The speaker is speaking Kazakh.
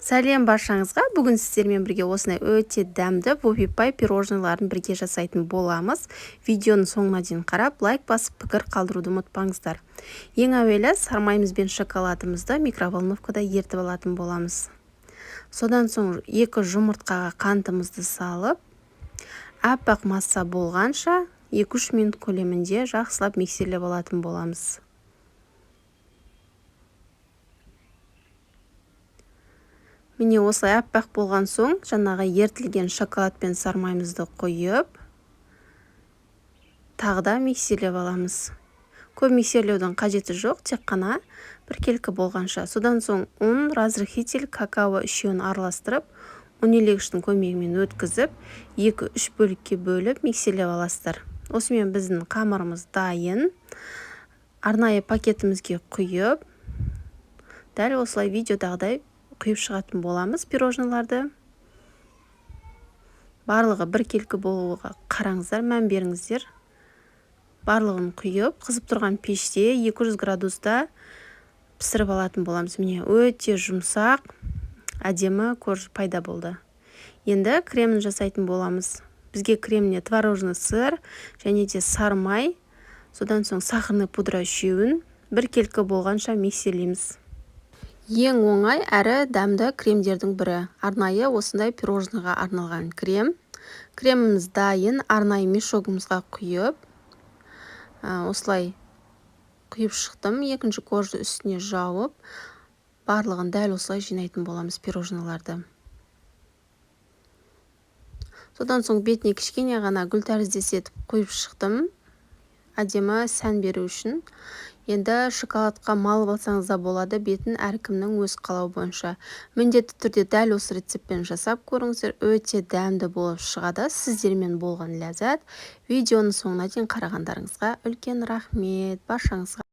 Сәлем баршаңызға. Бүгін сіздермен бірге осындай өте дәмді вопипай пирожныйларын бірге жасайтын боламыз. Видеоның соңына дейін қарап, лайк басып, пікір қалдыруды ұмытпаңыздар. Ең әуелі сармайымыз бен шоколадымызды микроволновкада ерітіп алатын боламыз. Содан соң 2 жұмыртқаға қантымызды салып, аппақ масса болғанша 2-3 минут көлемінде жақсылап миксерлеп алатын боламыз. Міне осылай аппақ болған соң, жаңағы ертілген шоколад пен сармайымызды қойып, тағы да миксерлеп аламыз. Көп миксерлеудің қажеті жоқ, тек қана біркелкі болғанша. Содан соң ұн, разрыхитель, какао үшеуін араластырып, унилегіштің көмегімен өткізіп, 2-3 бөлікке бөліп миксерлеп аласыздар. Осымен біздің қамырымыз дайын. Арнайы пакетімізге құйып, дәл осылай видеодағыдай құйып шығатын боламыз пирожныйларды. Барлығы біркелкі болуға қараңыздар, мән беріңіздер. Барлығын құйып, қызып тұрған пеште 200 градуста пісіріп алатын боламыз. Міне өте жұмсақ, әдемі корж пайда болды. Енді кремін жасайтын боламыз. Бізге креміне творожный сыр және де сармай, содан соң сахарный пудра үшеуін біркелкі болғанша миксерлейміз. Ең оңай әрі дәмді кремдердің бірі. Арнайы осындай пирожныйға арналған крем. Креміміз дайын, арнайы мешогымызға құйып, осылай құйып шықтым. Екінші коржды үстіне жауып, барлығын дәл осылай жинайтын боламыз пирожныйларды. Содан соң бетіне кішкене ғана гүл тәріздес етіп құйып шықтым. Әдемі сән беру үшін. Енді шоколадқа малып алсаңыз да болады, бетін әркімнің өз қалауы бойынша. Міндетті түрде дәл осы рецептпен жасап көріңіздер, өте дәмді болып шығады. Сіздермен болған ләззат. Видеоның соңына дейін қарағандарыңызға үлкен рахмет. Баршаңызға